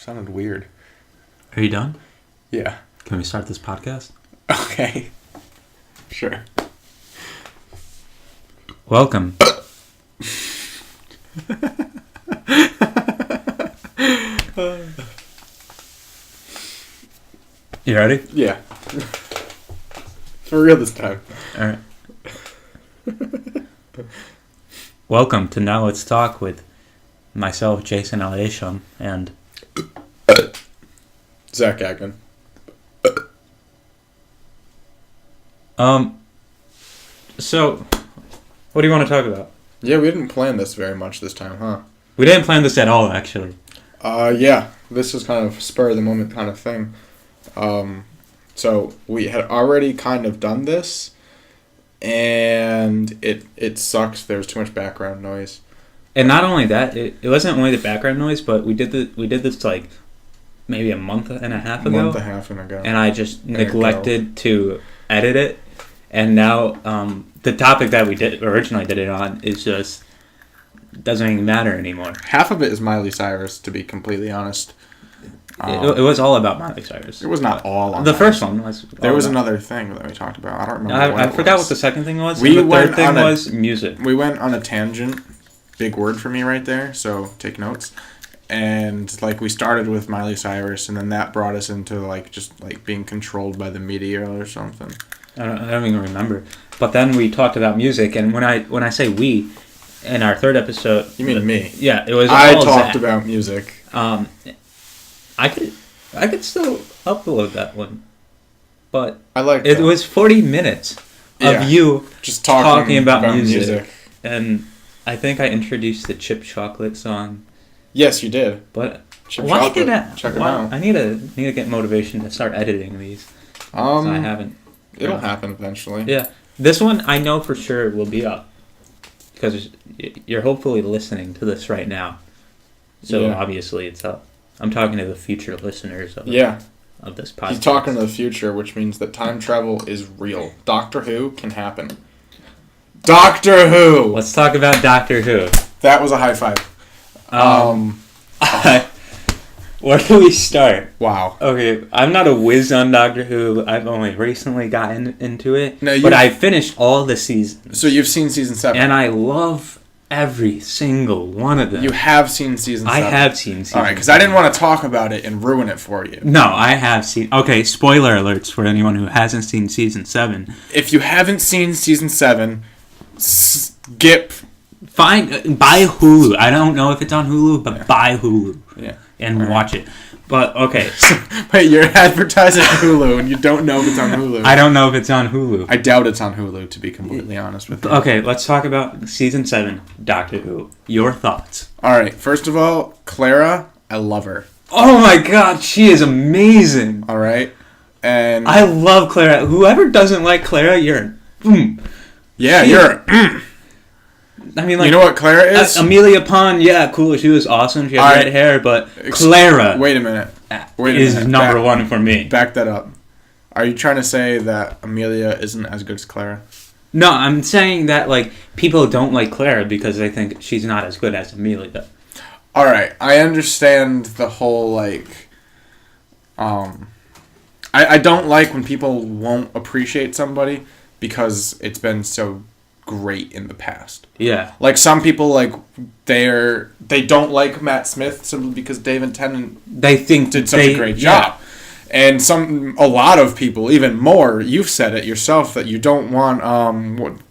Sounded weird. Are you done? Yeah. Can we start this podcast? Okay. Sure. Welcome. You ready? Yeah. For real this time. Alright. Welcome to Now Let's Talk with myself, Jason Alesham, and Zach Agnew. So, what do you want to talk about? Yeah, we didn't plan this very much this time, huh? We didn't plan this at all, actually. Yeah. This is kind of spur of the moment kind of thing. So we had already kind of done this, and it sucks. There was too much background noise. And not only that, it wasn't only the background noise, but we did this like maybe a month and a half ago. And I just neglected to edit it. And now the topic that we originally did it on is just doesn't even matter anymore. Half of it is Miley Cyrus, to be completely honest. It was all about Miley Cyrus. It was not all on the that. first one was. There was another thing that we talked about. I don't remember. I forgot what the second thing was. The third thing was music. We went on a tangent. Big word for me right there. So take notes. And like we started with Miley Cyrus, and then that brought us into like just like being controlled by the media or something. I don't even remember. But then we talked about music, and when I say we, in our third episode, you mean me? Yeah, it was. I talked about music. I could still upload that one, but I like it was 40 minutes of you just talking about music, and I think I introduced the Chip Chocolate song. Yes, you did. But Chip why Chocolate. did I? Check it out. I need to get motivation to start editing these. So I haven't. It'll happen eventually. Yeah, this one I know for sure will be up because you're hopefully listening to this right now. So obviously it's up. I'm talking to the future listeners of this podcast. He's talking to the future, which means that time travel is real. Doctor Who can happen. Doctor Who! Let's talk about Doctor Who. That was a high five. Where do we start? Wow. Okay, I'm not a whiz on Doctor Who. I've only recently gotten into it. But I finished all the seasons. So you've seen season 7. And I love every single one of them. You have seen season 7. I have seen season 7. Alright, because I didn't want to talk about it and ruin it for you. No, I have seen... Okay, spoiler alerts for anyone who hasn't seen season 7. If you haven't seen season 7, skip. Buy Hulu. I don't know if it's on Hulu, but buy Hulu. Yeah. And watch it. But, okay. Wait, you're advertising Hulu and you don't know if it's on Hulu. I don't know if it's on Hulu. I doubt it's on Hulu, to be completely honest with you. Okay, let's talk about season 7, Doctor Who. Your thoughts. Alright, first of all, Clara, I love her. Oh my god, she is amazing. Alright? And I love Clara. Whoever doesn't like Clara, you're... I mean, like... You know what Clara is? Amelia Pond, yeah, cool. She was awesome. She had red hair, but Clara... Wait a minute. Is number one for me. Back that up. Are you trying to say that Amelia isn't as good as Clara? No, I'm saying that, like, people don't like Clara because they think she's not as good as Amelia. Alright, I understand the whole, like... I don't like when people won't appreciate somebody because it's been so great in the past. Yeah. Like, some people, like, they don't like Matt Smith simply because David Tennant did such a great job. And a lot of people, even more, you've said it yourself, that you don't want,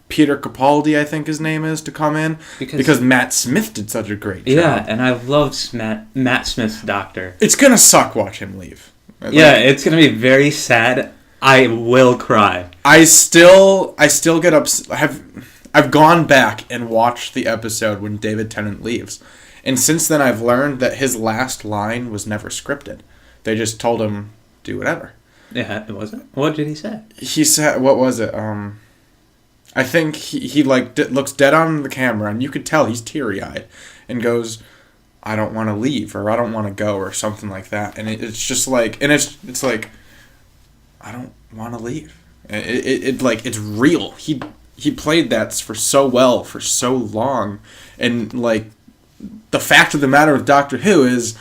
Peter Capaldi, I think his name is, to come in because Matt Smith did such a great job. Yeah, and I love Matt Smith's Doctor. It's gonna suck watch him leave. Yeah, it's gonna be very sad. I will cry. I still get upset. I've gone back and watched the episode when David Tennant leaves. And since then I've learned that his last line was never scripted. They just told him, do whatever. Yeah, it wasn't? What did he say? He said, what was it? I think he looks dead on the camera and you could tell he's teary-eyed and goes, I don't want to leave or I don't want to go or something like that. And it's just like, and it's like, I don't want to leave. It's real. He played that for so well for so long, and like the fact of the matter with Doctor Who is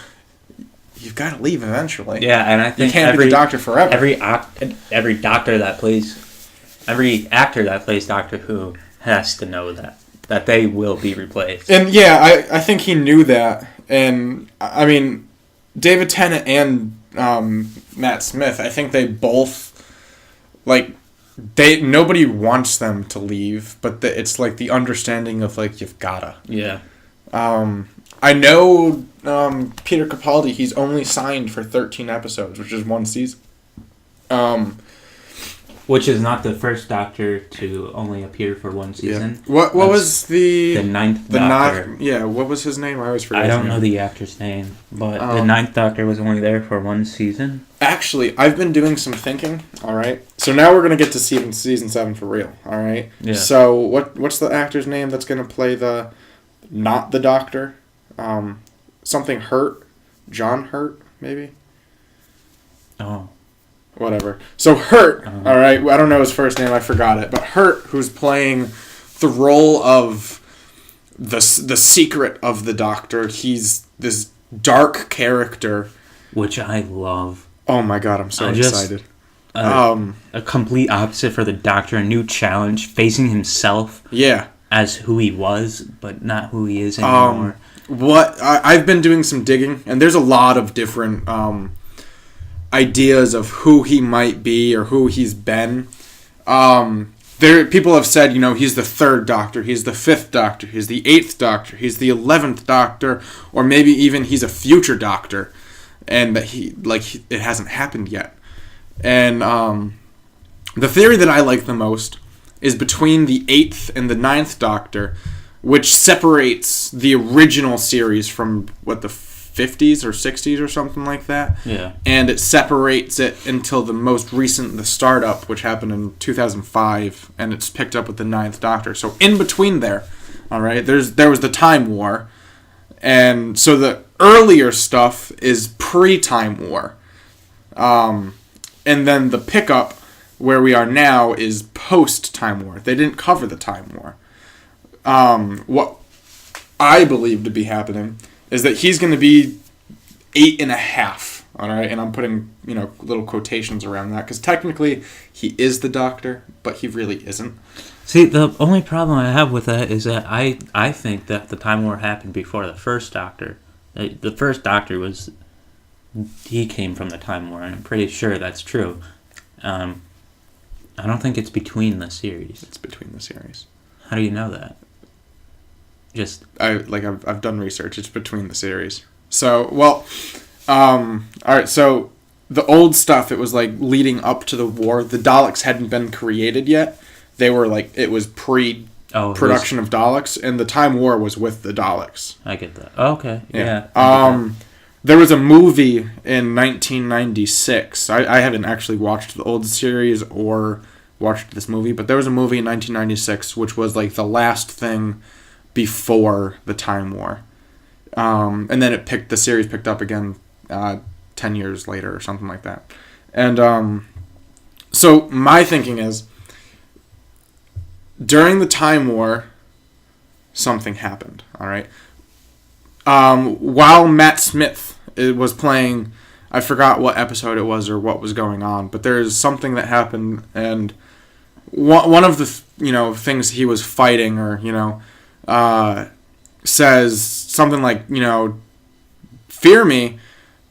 you've got to leave eventually. Yeah, and I think you can't be the Doctor forever. Every actor that plays Doctor Who has to know that they will be replaced. And yeah, I think he knew that. And I mean, David Tennant and Matt Smith, I think they both nobody wants them to leave, but it's like the understanding of like you've gotta. Yeah. I know Peter Capaldi, he's only signed for 13 episodes, which is one season. Which is not the first Doctor to only appear for one season. Yeah. What was the ninth Doctor? What was his name? I always forget. I don't know the actor's name, but the ninth Doctor was only there for one season. Actually, I've been doing some thinking. All right, so now we're gonna get to season 7 for real. All right. Yeah. So what's the actor's name that's gonna play not the Doctor? Something Hurt, John Hurt, maybe. Oh. Whatever. So Hurt, all right, I don't know his first name, I forgot it, but Hurt, who's playing the role of the secret of the Doctor, he's this dark character. Which I love. Oh my god, I'm so excited. A complete opposite for the Doctor, a new challenge, facing himself as who he was, but not who he is anymore. I've been doing some digging, and there's a lot of different ideas of who he might be or who he's been. People have said, he's the 3rd Doctor, he's the 5th Doctor, he's the 8th Doctor, he's the 11th Doctor, or maybe even he's a future Doctor, and that it hasn't happened yet. And the theory that I like the most is between the 8th and the 9th Doctor, which separates the original series from the 50s or 60s or something like that. Yeah. And it separates it until the most recent, the startup, which happened in 2005, and it's picked up with the 9th Doctor. So in between there, all right, there was the Time War, and so the earlier stuff is pre-Time War. And then the pickup, where we are now, is post-Time War. They didn't cover the Time War. What I believe to be happening is that he's going to be 8.5, all right? And I'm putting, little quotations around that, because technically he is the Doctor, but he really isn't. See, the only problem I have with that is that I think that the Time War happened before the first Doctor. The first Doctor he came from the Time War, and I'm pretty sure that's true. I don't think it's between the series. It's between the series. How do you know that? I've done research. It's between the series. So, all right. So the old stuff, it was leading up to the war. The Daleks hadn't been created yet. They were it was pre-production of Daleks, and the Time War was with the Daleks. I get that. Oh, okay. Yeah. There was a movie in 1996. I haven't actually watched the old series or watched this movie, but there was a movie in 1996 which was the last thing before the Time War. And then the series picked up again 10 years later or something like that. And so my thinking is, during the Time War, something happened, all right? While Matt Smith was playing, I forgot what episode it was or what was going on, but there's something that happened, and one of the things he was fighting, or says something like, fear me,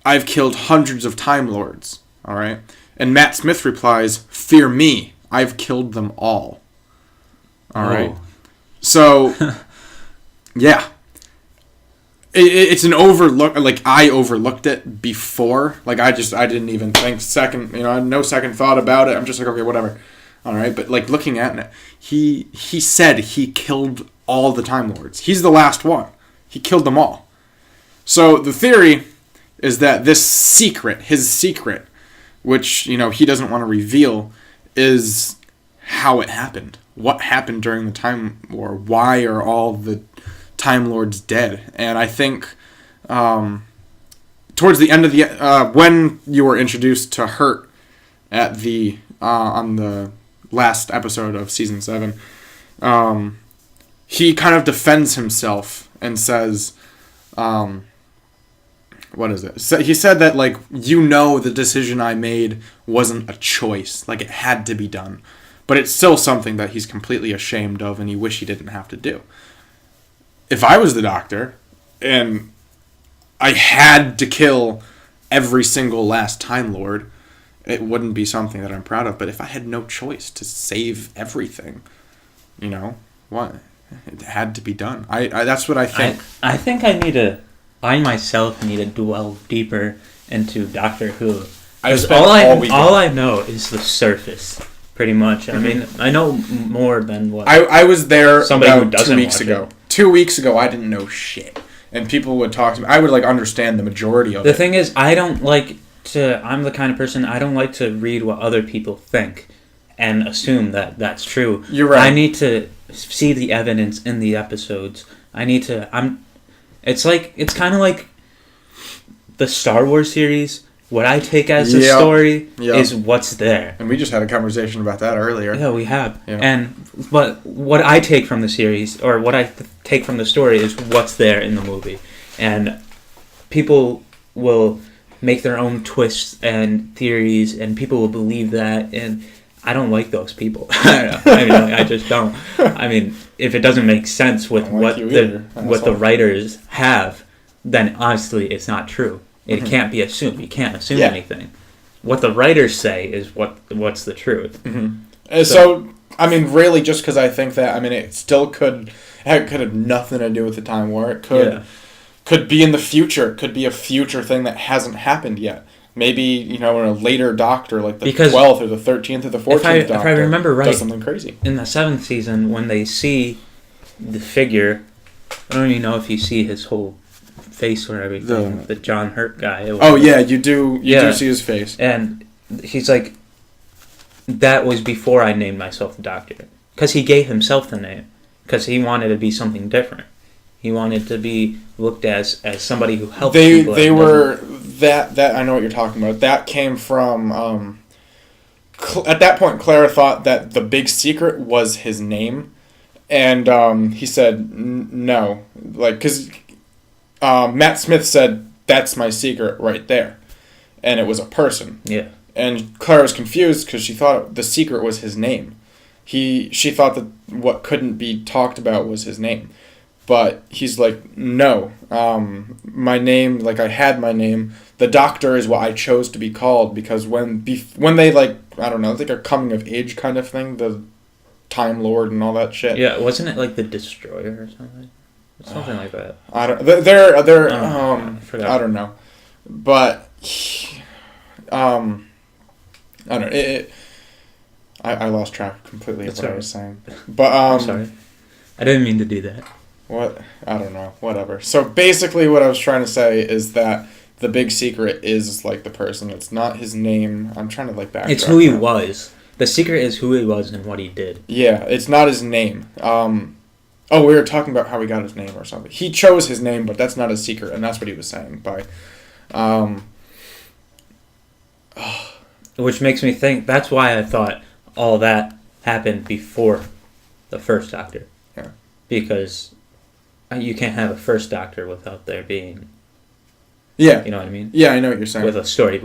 I've killed hundreds of Time Lords, all right? And Matt Smith replies, fear me, I've killed them all. All right. So, yeah. It's an overlook. I overlooked it before. I didn't even think second. I had no second thought about it. I'm just okay, whatever. All right, but looking at it, he said he killed all the Time Lords. He's the last one. He killed them all. So the theory is that this secret, his secret, which he doesn't want to reveal, is how it happened. What happened during the Time War? Why are all the Time Lords dead? And I think towards the end of the when you were introduced to Hurt at the on the last episode of season 7, he kind of defends himself and says, what is it? So he said that, like, the decision I made wasn't a choice. Like, it had to be done. But it's still something that he's completely ashamed of and he wish he didn't have to do. If I was the Doctor and I had to kill every single last Time Lord, it wouldn't be something that I'm proud of. But if I had no choice to save everything, what? It had to be done. I that's what I think. I think I myself need to dwell deeper into Doctor Who. All I know is the surface, pretty much. Mm-hmm. I mean, I know more than what I was there about 2 weeks ago. 2 weeks ago, I didn't know shit, and people would talk to me. I would understand the majority of it. The thing is, I'm the kind of person, I don't like to read what other people think and assume that that's true. You're right. I need to see the evidence in the episodes. It's kind of like the Star Wars series. What I take as a story is what's there. And we just had a conversation about that earlier. Yeah, we have. Yeah. But what I take from the series, or what I take from the story, is what's there in the movie. And people will make their own twists and theories, and people will believe that, and I don't like those people. I just don't. I mean, if it doesn't make sense with what the writers have, then honestly, it's not true. It can't be assumed. You can't assume anything. What the writers say is what's the truth. Mm-hmm. So, I mean, really, just because I think that, I mean, it still could have nothing to do with the Time War. It could be in the future. It could be a future thing that hasn't happened yet. Maybe, in a later Doctor, like the 12th or the 13th or the 14th Doctor, if I remember right, does something crazy. In the 7th season, when they see the figure, I don't even know if you see his whole face or everything, the John Hurt guy. You do see his face. And he's like, that was before I named myself the Doctor. Because he gave himself the name. Because he wanted to be something different. He wanted to be looked as somebody who helped people. They were... That I know what you're talking about. That came from... at that point, Clara thought that the big secret was his name. And he said, no. Because Matt Smith said, that's my secret right there. And it was a person. Yeah. And Clara was confused because she thought the secret was his name. She thought that what couldn't be talked about was his name. But he's like, no, my name, I had my name. The Doctor is what I chose to be called because when they, I don't know, it's like a coming of age kind of thing, the Time Lord and all that shit. Yeah, wasn't it like the Destroyer or something? Something like that. I don't. They're I don't know, but I don't know. I lost track completely of what I was saying. But I'm sorry. I didn't mean to do that. What? I don't know. Whatever. So basically, what I was trying to say is that the big secret is the person. It's not his name. I'm trying to backtrack. It's who he was. The secret is who he was and what he did. Yeah, it's not his name. We were talking about how he got his name or something. He chose his name, but that's not his secret, and that's what he was saying by... Which makes me think, that's why I thought all that happened before the first Doctor. Yeah. Because you can't have a first Doctor without there being... Yeah. You know what I mean? Yeah, I know what you're saying. Without a story.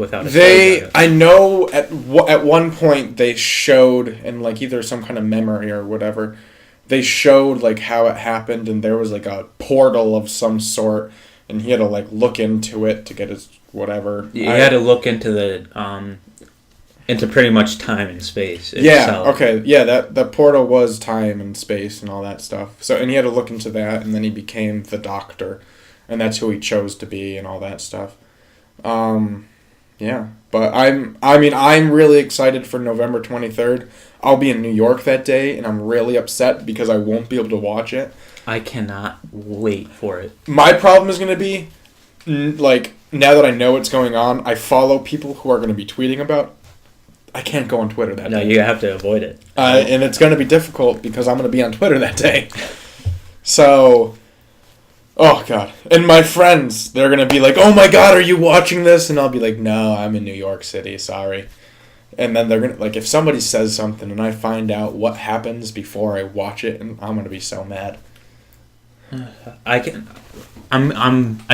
I know at one point they showed, in either some kind of memory or whatever... They showed how it happened, and there was a portal of some sort, and he had to look into it to get his whatever. He had to look into the into pretty much time and space itself. Yeah. Okay. Yeah. That portal was time and space and all that stuff. So and he had to look into that, and then he became the Doctor, and that's who he chose to be and all that stuff. Yeah. But I'm really excited for November 23rd. I'll be in New York that day, and I'm really upset because I won't be able to watch it. I cannot wait for it. My problem is going to be, now that I know what's going on, I follow people who are going to be tweeting about. I can't go on Twitter that day. No, you have to avoid it. And it's going to be difficult because I'm going to be on Twitter that day. So, oh, God. And my friends, they're going to be like, oh, my God, are you watching this? And I'll be like, no, I'm in New York City, sorry. And then they're going to, if somebody says something and I find out what happens before I watch it, I'm going to be so mad. I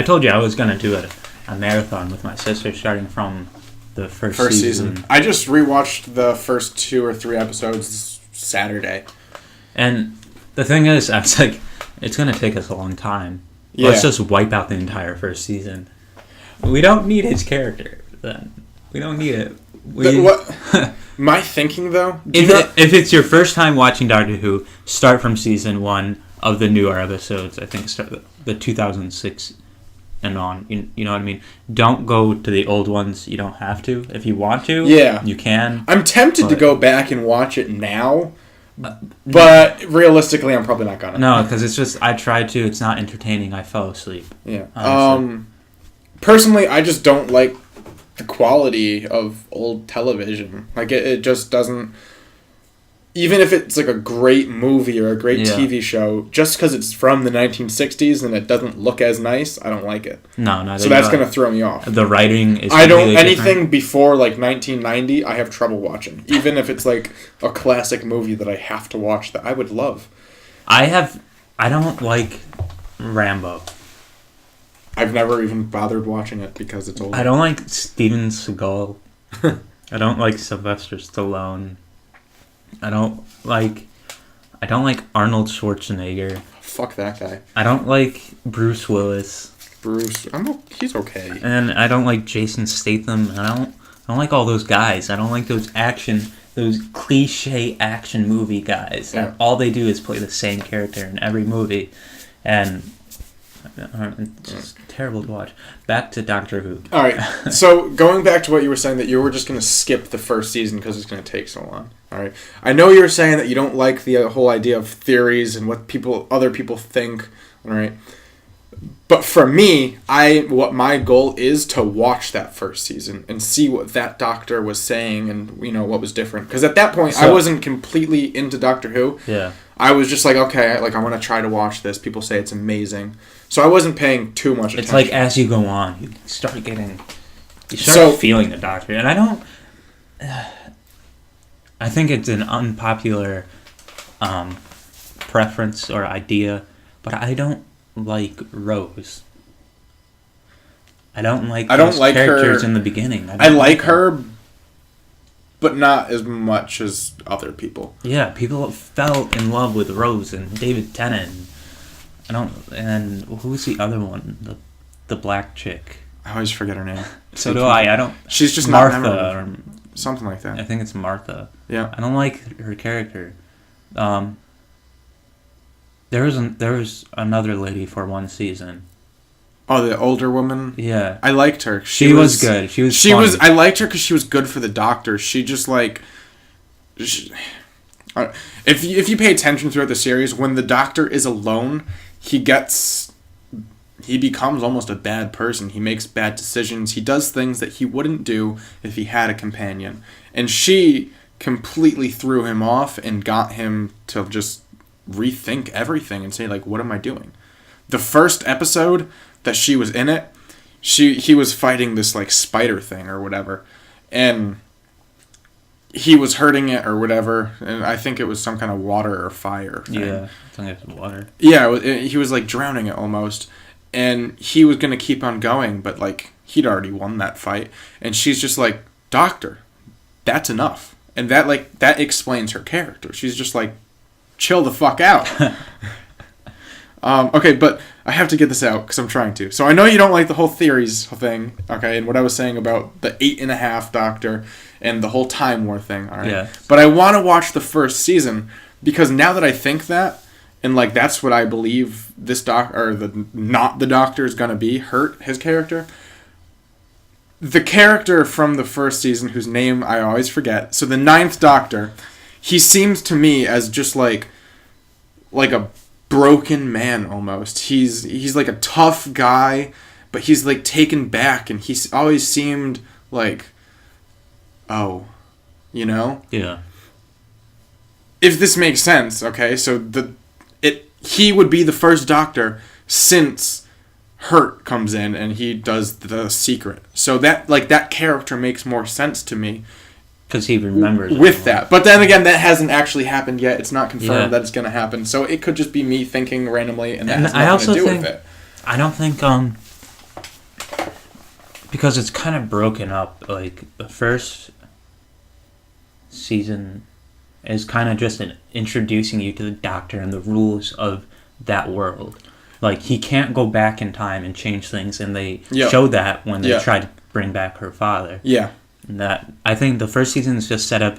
told you I was going to do it. a marathon with my sister starting from the first season. I just rewatched the first 2 or 3 episodes Saturday. And the thing is, I was like, it's going to take us a long time. Yeah. Let's just wipe out the entire first season. We don't need his character then. We don't need it. My thinking, though... If it's your first time watching Doctor Who, start from season 1 of the newer episodes. I think start the 2006 and on. You know what I mean? Don't go to the old ones. You don't have to. If you want to, you can. I'm tempted to go back and watch it now, but realistically, I'm probably not gonna. No, because it's just, I tried to. It's not entertaining. I fell asleep. Yeah. Personally, I just don't like the quality of old television. Like, it just doesn't... Even if it's like a great movie or a great TV show, just because it's from the 1960s and it doesn't look as nice, I don't like it. No. So that's going to throw me off. The writing is anything different. Before like 1990, I have trouble watching. Even if it's like a classic movie that I have to watch that I would love. I don't like Rambo. I've never even bothered watching it because it's old. I don't like Steven Seagal. I don't like Sylvester Stallone. I don't like Arnold Schwarzenegger. Fuck that guy. I don't like Bruce Willis. He's okay. And I don't like Jason Statham. I don't like all those guys. I don't like those cliche action movie guys. Yeah. And all they do is play the same character in every movie, and it's just terrible to watch. Back to Doctor Who. All right. So going back to what you were saying, that you were just going to skip the first season because it's going to take so long. All right. I know you're saying that you don't like the whole idea of theories and what other people think. All right. But for me, what my goal is to watch that first season and see what that doctor was saying and what was different. Because at that point, I wasn't completely into Doctor Who. Yeah. I was just like, okay, like I want to try to watch this. People say it's amazing. So I wasn't paying too much attention. It's like as you go on, you start feeling the Doctor. And I think it's an unpopular preference or idea, but I don't like Rose. I don't like characters in the beginning. I like her, but not as much as other people. Yeah, people fell in love with Rose and David Tennant. And who's the other one? The black chick. I always forget her name. So do I. I don't. She's just Martha or something like that. I think it's Martha. Yeah. I don't like her character. There was another lady for one season. Oh, the older woman? Yeah. I liked her. She was good. She was I liked her because she was good for the Doctor. She just if you pay attention throughout the series, when the Doctor is alone, he becomes almost a bad person. He makes bad decisions. He does things that he wouldn't do if he had a companion. And she completely threw him off and got him to just rethink everything and say, like, what am I doing? The first episode that she was in it, he was fighting this like spider thing or whatever, and he was hurting it or whatever, and I think it was some kind of water or fire thing. Yeah, I think it's water. Yeah, he was like drowning it almost, and he was gonna keep on going, but like he'd already won that fight, and she's just like, Doctor, that's enough, and that explains her character. She's just like, chill the fuck out. Okay, but I have to get this out because I'm trying to. So I know you don't like the whole theories thing, okay, and what I was saying about the 8.5 Doctor and the whole Time War thing, all right? Yeah. But I want to watch the first season because now that I think that, and like that's what I believe this not the Doctor is gonna be, his character. The character from the first season, whose name I always forget, so the 9th Doctor, he seems to me as just like a broken man almost. He's like a tough guy, but he's like taken back, and he's always seemed like, Yeah. If this makes sense, okay? So he would be the first Doctor since Hurt comes in and he does the secret. So that character makes more sense to me. Because he remembers with that. But then again, that hasn't actually happened yet. It's not confirmed that it's going to happen. So it could just be me thinking randomly, and that has nothing to do with it. I don't think because it's kind of broken up. Like, the first season is kind of just introducing you to the Doctor and the rules of that world. Like, he can't go back in time and change things, and they show that when they tried to bring back her father. Yeah. And that, I think the first season is just set up.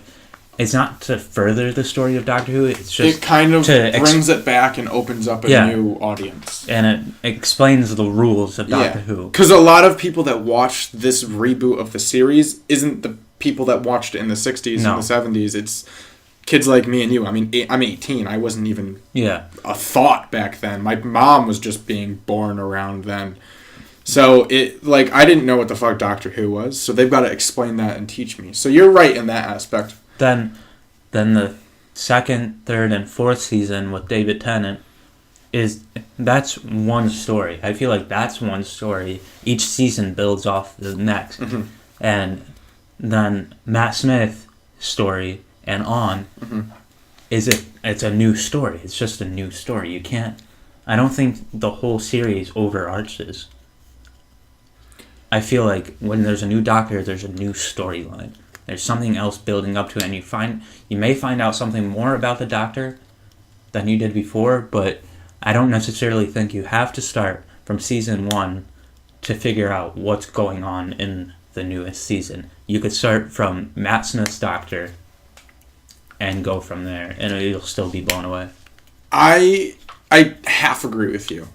It's not to further the story of Doctor Who. It's just it kind of brings it back and opens up a new audience, and it explains the rules of Doctor Who. Because a lot of people that watch this reboot of the series isn't the people that watched it in the 60s and the 70s. It's kids like me and you. I mean, I'm 18. I wasn't even a thought back then. My mom was just being born around then. So, I didn't know what the fuck Doctor Who was. So they've got to explain that and teach me. So you're right in that aspect. Then the second, third, and fourth season with David Tennant that's one story. I feel like that's one story. Each season builds off the next. Mm-hmm. And then Matt Smith's story and on it's a new story. It's just a new story. I don't think the whole series overarches. I feel like when there's a new Doctor, there's a new storyline. There's something else building up to it, and you may find out something more about the Doctor than you did before, but I don't necessarily think you have to start from season 1 to figure out what's going on in the newest season. You could start from Matt Smith's Doctor and go from there, and you'll still be blown away. I half agree with you.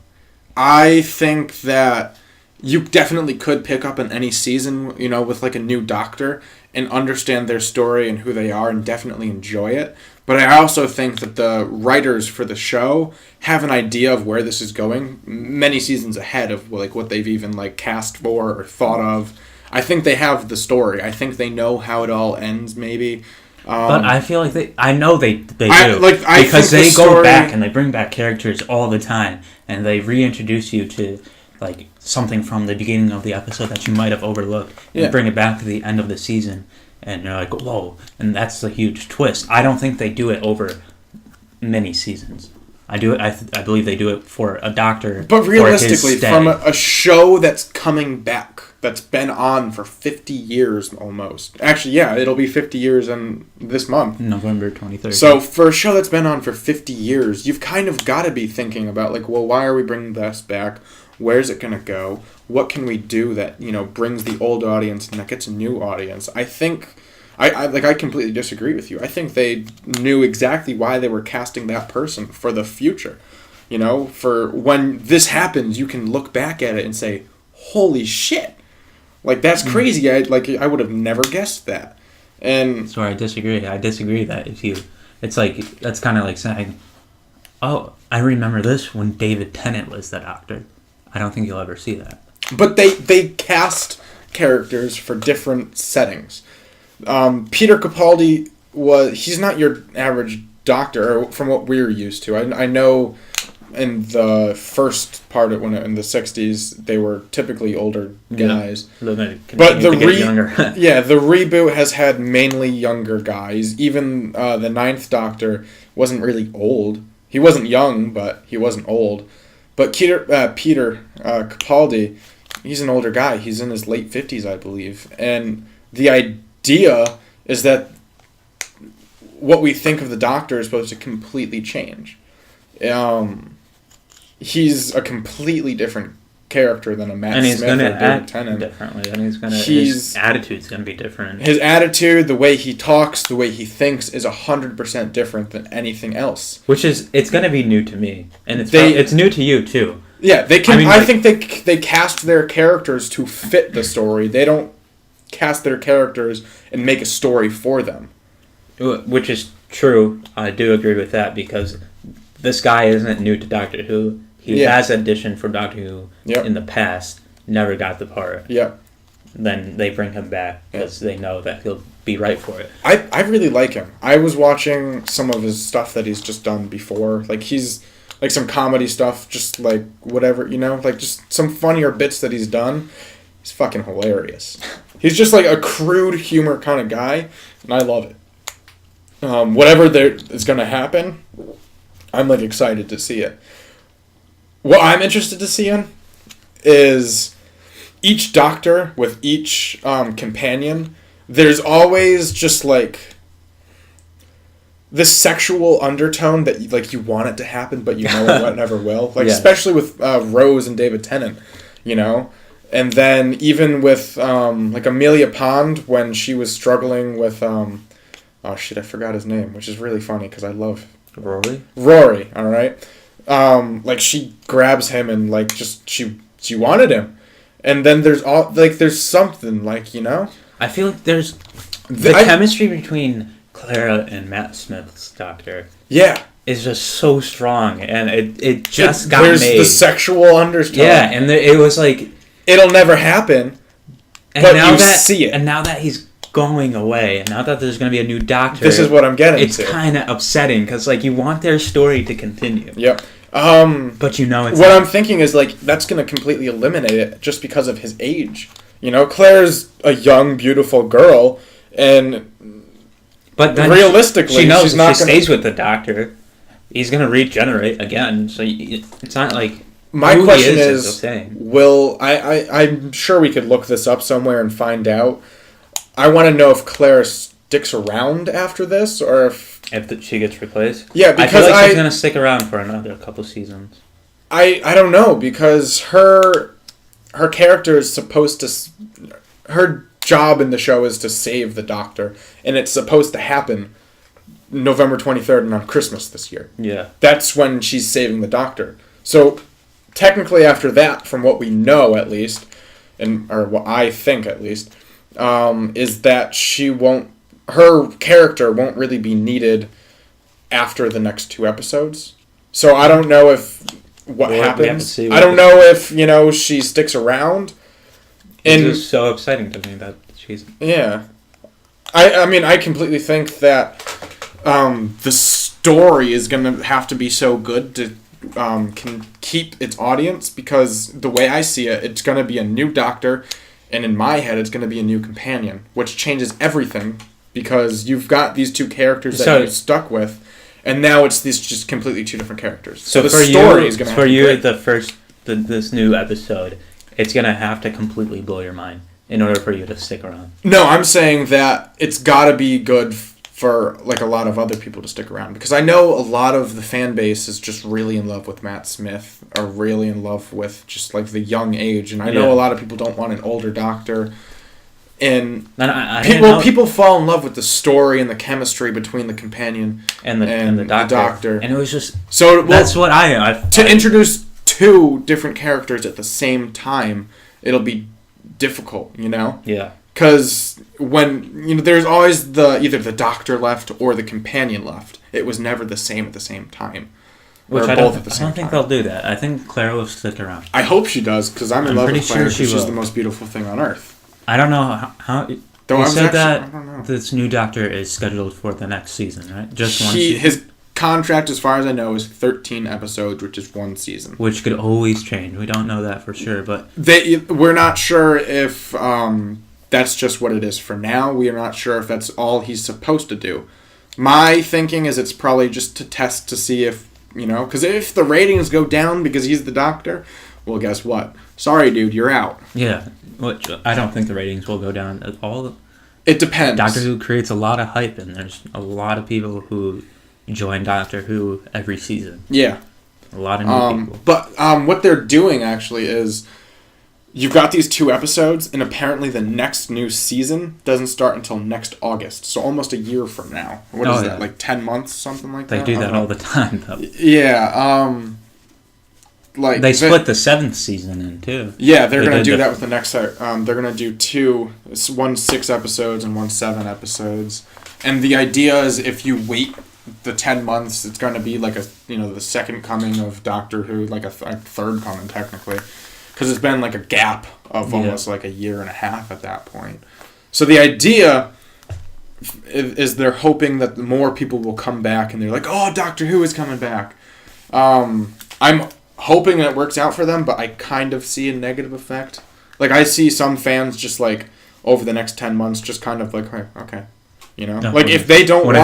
I think that you definitely could pick up in any season, with like a new Doctor and understand their story and who they are and definitely enjoy it. But I also think that the writers for the show have an idea of where this is going many seasons ahead of like what they've even like cast for or thought of. I think they have the story. I think they know how it all ends maybe. But I feel like I know they do. I because they go back and they bring back characters all the time and they reintroduce you to like something from the beginning of the episode that you might have overlooked and bring it back to the end of the season, and you're like, whoa, and that's the huge twist. I don't think they do it over many seasons. I believe they do it for a Doctor. But realistically, from a show that's coming back, that's been on for 50 years almost. Actually, yeah, it'll be 50 years in this month. November 23rd. So for a show that's been on for 50 years, you've kind of got to be thinking about like, well, why are we bringing this back? Where's it going to go? What can we do that, brings the old audience and that gets a new audience? I think, I completely disagree with you. I think they knew exactly why they were casting that person for the future. For when this happens, you can look back at it and say, holy shit. Like, that's crazy. I would have never guessed that. And sorry, I disagree. I disagree that it's like, that's kind of like saying, oh, I remember this when David Tennant was the Doctor. I don't think you'll ever see that. But they cast characters for different settings. Peter Capaldi he's not your average Doctor from what we're used to. I know in the first part in the 60s they were typically older guys. But the reboot has had mainly younger guys. Even the Ninth Doctor wasn't really old. He wasn't young, but he wasn't old. But Peter Capaldi, he's an older guy. He's in his late 50s, I believe. And the idea is that what we think of the Doctor is supposed to completely change. He's a completely different character than a Matt Smith or David Tennant. Differently, and his attitude's gonna be different. His attitude, the way he talks, the way he thinks, is 100% different than anything else. It's gonna be new to me, and it's new to you too. Yeah, they can. I think they cast their characters to fit the story. They don't cast their characters and make a story for them. Which is true. I do agree with that because this guy isn't new to Doctor Who. He has auditioned for Doctor Who in the past, never got the part. Yeah. Then they bring him back because they know that he'll be right for it. I really like him. I was watching some of his stuff that he's just done before. Like, he's, like, some comedy stuff, just, like, whatever, like, just some funnier bits that he's done. He's fucking hilarious. He's just, like, a crude humor kind of guy, and I love it. Whatever is going to happen, I'm, like, excited to see it. What I'm interested to see in is each doctor with each companion, there's always just like this sexual undertone that like you want it to happen, but you know it never will. Like especially with Rose and David Tennant, you know. And then even with like Amelia Pond when she was struggling with oh shit, I forgot his name, which is really funny because I love Rory. All right, like she grabs him and like just she wanted him, and then there's something like, you know. I feel like there's the chemistry between Clara and Matt Smith's doctor. Yeah. Is just so strong, and it just got there's made. There's the sexual undertone. Yeah, and it was like it'll never happen, but you see it. And now that he's going away, and now that there's going to be a new doctor, this is what I'm getting. It's kind of upsetting because like you want their story to continue. Yep. But you know it's what I'm thinking is like that's going to completely eliminate it just because of his age. You know, Claire's a young, beautiful girl, and but then realistically, she knows if she stays with the doctor, he's going to regenerate again. So it's not like my question is will I'm sure we could look this up somewhere and find out. I want to know if Claire sticks around after this, or if she gets replaced. Yeah, because I feel like she's going to stick around for another couple seasons. I don't know, because her character is supposed to... Her job in the show is to save the Doctor, and it's supposed to happen November 23rd and on Christmas this year. Yeah. That's when she's saving the Doctor. So, technically after that, from what we know at least, or what I think at least, is that her character won't really be needed after the next 2 episodes. So I don't know if what happens. I don't know if, you know, she sticks around. It's just so exciting to me that she's... Yeah. I mean, I completely think that the story is going to have to be so good to can keep its audience, because the way I see it, it's going to be a new Doctor, and in my head, it's going to be a new companion, which changes everything, because you've got these 2 characters that you're stuck with, and now it's these just completely 2 different characters. So the story is going to... For you, this new episode, it's going to have to completely blow your mind in order for you to stick around. No, I'm saying that it's got to be good for like a lot of other people to stick around, because I know a lot of the fan base is just really in love with Matt Smith, or really in love with just like the young age, and I know a lot of people don't want an older Doctor, and people fall in love with the story and the chemistry between the companion and the doctor, and it was just that's what to introduce 2 different characters at the same time. It'll be difficult, you know. Yeah. Because when, you know, there's always either the Doctor left or the companion left. It was never the same at the same time. Which I don't think they'll do that. I think Claire will stick around. I hope she does, because I'm in love with Claire, because she's the most beautiful thing on Earth. I don't know how they said that this new Doctor is scheduled for the next season, right? Just one season? His contract, as far as I know, is 13 episodes, which is 1 season. Which could always change. We don't know that for sure, but... We're not sure if... that's just what it is for now. We are not sure if that's all he's supposed to do. My thinking is it's probably just to test to see if, you know, because if the ratings go down because he's the Doctor, well, guess what? Sorry, dude, you're out. Yeah, which I don't think the ratings will go down at all. It depends. Doctor Who creates a lot of hype, and there's a lot of people who join Doctor Who every season. Yeah. A lot of new people. But what they're doing, actually, is... You've got these 2 episodes, and apparently the next new season doesn't start until next August, so almost a year from now. What is that, like 10 months, something like that? They do that all the time, though. Yeah, like... They split the 7th season in, too. Yeah, they're going to do that with the next... they're going to do 2, one 6 episodes and one 7 episodes. And the idea is if you wait the 10 months, it's going to be like the second coming of Doctor Who, like a third coming, technically. Because it's been like a gap of almost like a year and a half at that point. So the idea is they're hoping that more people will come back, and they're like, oh, Doctor Who is coming back. I'm hoping it works out for them, but I kind of see a negative effect. Like, I see some fans just like, over the next 10 months, just kind of like, hey, okay. You know? No, like, if they don't watch...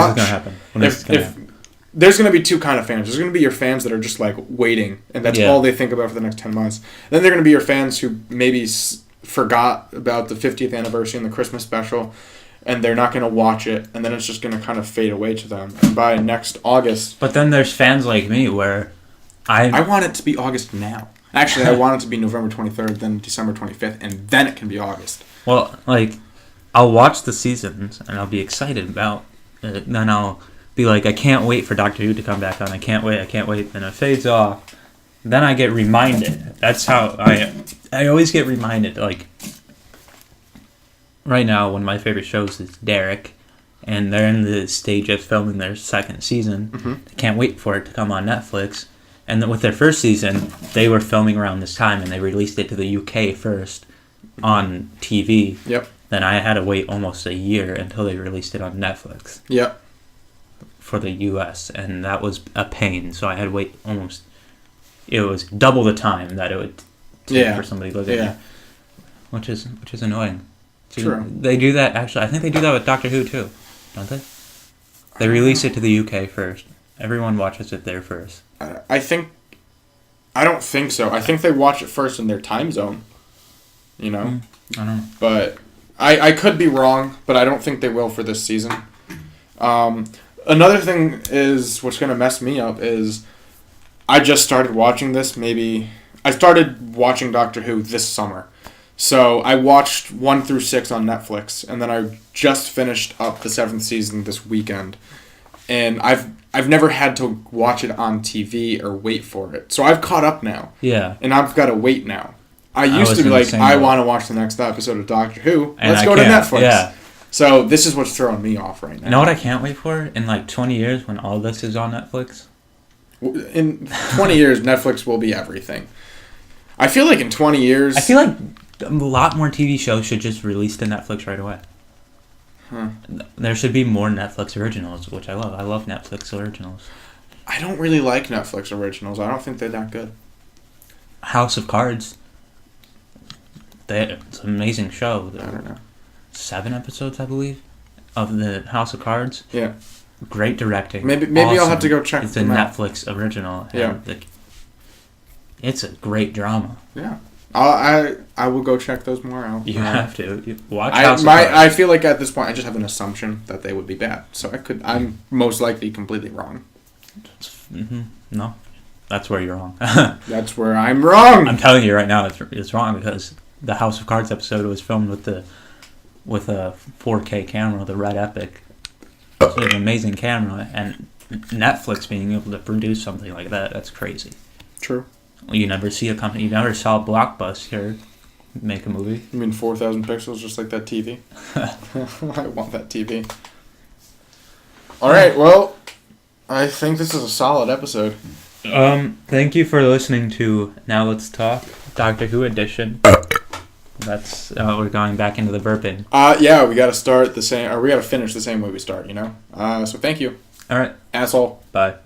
When is it going to happen? If there's going to be 2 kind of fans. There's going to be your fans that are just, like, waiting, and that's all they think about for the next 10 months. Then there are going to be your fans who maybe forgot about the 50th anniversary and the Christmas special, and they're not going to watch it, and then it's just going to kind of fade away to them. And by next August... But then there's fans like me where I want it to be August now. Actually, I want it to be November 23rd, then December 25th, and then it can be August. Well, like, I'll watch the seasons, and I'll be excited about it. Then I'll be like, I can't wait for Doctor Who to come back on. I can't wait. Then it fades off. Then I get reminded. That's how I always get reminded. Like, right now, one of my favorite shows is Derek, and they're in the stage of filming their second season. Mm-hmm. I can't wait for it to come on Netflix. And then with their first season, they were filming around this time, and they released it to the UK first on TV. Yep. Then I had to wait almost a year until they released it on Netflix. Yep. For the US, and that was a pain. So I had to wait almost. It was double the time that it would take for somebody to look at it, which is annoying. True. They do that actually. I think they do that with Doctor Who too, don't they? They release it to the UK first. Everyone watches it there first. I don't think so. I think they watch it first in their time zone. You know? I don't know. But I could be wrong, but I don't think they will for this season. Another thing is, what's going to mess me up is, I just started watching this, I started watching Doctor Who this summer. So I watched 1 through 6 on Netflix, and then I just finished up the 7th season this weekend. And I've never had to watch it on TV or wait for it. So I've caught up now. Yeah. And I've got to wait now. I used to be like, I want to watch the next episode of Doctor Who. And Let's go to Netflix. Yeah. So this is what's throwing me off right now. You know what I can't wait for? In like 20 years when all this is on Netflix? In 20 years, Netflix will be everything. I feel like in 20 years... I feel like a lot more TV shows should just release to Netflix right away. Huh. There should be more Netflix originals, which I love. I love Netflix originals. I don't really like Netflix originals. I don't think they're that good. House of Cards. It's an amazing show. I don't know. 7 episodes, I believe, of the House of Cards. Yeah. Great directing. Maybe awesome. I'll have to go check them out. It's a Netflix original. Yeah. It's a great drama. Yeah. I will go check those more out. You have to. Watch House of Cards. I feel like at this point I just have an assumption that they would be bad. So I'm most likely completely wrong. Mm-hmm. No. That's where you're wrong. That's where I'm wrong. I'm telling you right now it's wrong because the House of Cards episode was filmed with a 4K camera, the Red Epic. It's an amazing camera, and Netflix being able to produce something like that's crazy. True. You never see a company, you never saw Blockbuster make a movie. You mean 4,000 pixels just like that TV? I want that TV. Alright, well, I think this is a solid episode. Thank you for listening to Now Let's Talk, Doctor Who edition. That's we're going back into the burping. Yeah, we gotta start the same, or we gotta finish the same way we start, you know? So thank you. Alright. Asshole. Bye.